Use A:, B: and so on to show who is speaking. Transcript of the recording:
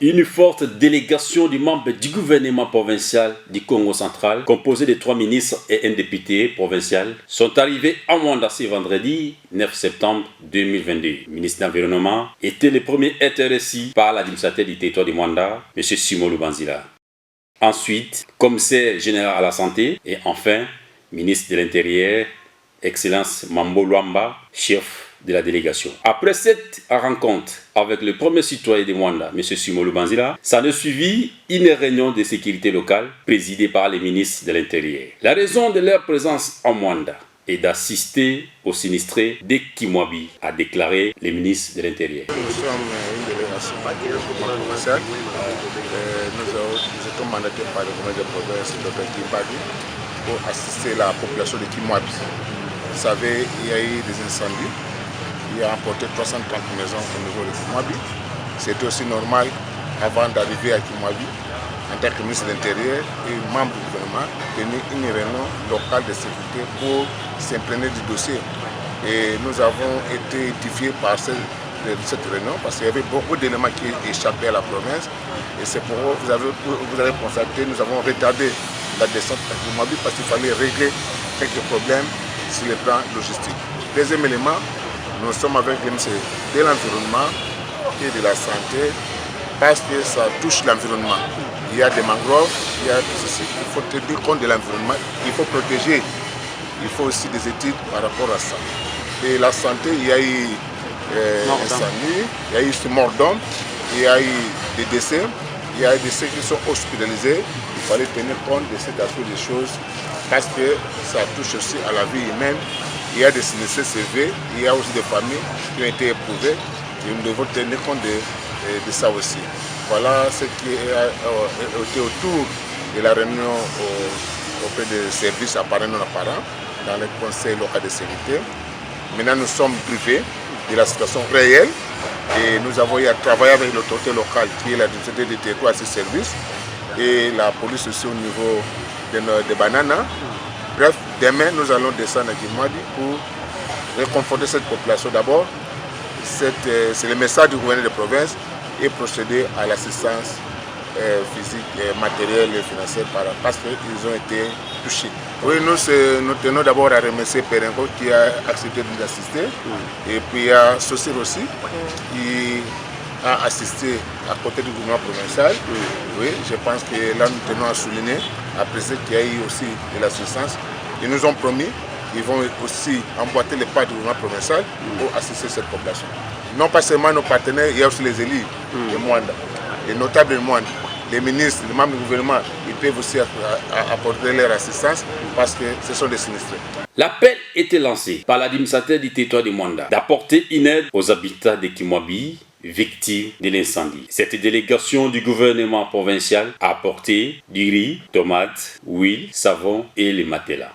A: Une forte délégation du membre du gouvernement provincial du Congo central, composée de 3 ministres et un député provincial, sont arrivés à Mwanda ce vendredi 9 septembre 2022. Le ministre de l'Environnement était le premier à être reçu par l'administrateur du territoire de Mwanda, M. Simon Lubanzila. Ensuite, commissaire général à la santé et enfin, ministre de l'Intérieur, Excellence Mambo Luamba, chef de la délégation. Après cette rencontre avec le premier citoyen de Mwanda, M. Simon Lubanzila, ça a suivi une réunion de sécurité locale présidée par les ministres de l'Intérieur. La raison de leur présence en Mwanda est d'assister aux sinistrés de Kimwabi, a déclaré le ministre de l'Intérieur.
B: Nous sommes une délégation provinciale. Nous étions mandatés par le gouvernement de province, Dr Kimwabi, pour assister la population de Kimwabi. Vous savez, il y a eu des incendies. Il a emporté 330 maisons au niveau de Kimwabi. C'était aussi normal, avant d'arriver à Kimwabi, en tant que ministre de l'Intérieur et membre du gouvernement, tenir une réunion locale de sécurité pour s'imprégner du dossier. Et nous avons été édifiés par cette réunion parce qu'il y avait beaucoup d'éléments qui échappaient à la province. Et c'est pourquoi vous avez constaté, nous avons retardé la descente à Kimwabi parce qu'il fallait régler quelques problèmes sur le plan logistique. Deuxième élément, nous sommes avec les ministres de l'Environnement et de la Santé parce que ça touche l'environnement. Il y a des mangroves, il y a tout ceci. Il faut tenir compte de l'environnement, il faut protéger. Il faut aussi des études par rapport à ça. Et la santé, il y a eu incendie, il y a eu mort d'homme, il y a eu des décès, il y a eu des décès qui sont hospitalisés. Il fallait tenir compte de cet aspect des choses parce que ça touche aussi à la vie humaine. Il y a des sinistrés sévères, il y a aussi des familles qui ont été éprouvées et nous devons tenir compte de ça aussi. Voilà ce qui était autour de la réunion auprès des services apparents et non apparents dans le conseil local de sécurité. Maintenant nous sommes privés de la situation réelle et nous avons eu à travailler avec l'autorité locale qui est l'administration des territoires à ce service et la police aussi au niveau de Banana. Bref, demain, nous allons descendre à Kimwabi pour réconforter cette population d'abord. C'est le message du gouvernement de province et procéder à l'assistance physique, matérielle et financière parce qu'ils ont été touchés. Oui, nous tenons d'abord à remercier Perengo qui a accepté de nous assister. Et puis il y a Saucir aussi qui a assisté à côté du gouvernement provincial. Oui, je pense que là nous tenons à souligner, à préciser qu'il y a eu aussi de l'assistance. Ils nous ont promis qu'ils vont aussi emboîter les pas du gouvernement provincial pour assister cette population. Non pas seulement nos partenaires, il y a aussi les élus de Mwanda, les notables de Mwanda, les ministres, les membres du gouvernement, ils peuvent aussi apporter leur assistance parce que ce sont des sinistrés.
A: L'appel était lancé par l'administrateur du territoire de Mwanda d'apporter une aide aux habitants de Kimwabi victimes de l'incendie. Cette délégation du gouvernement provincial a apporté du riz, tomates, huile, savon et les matelas.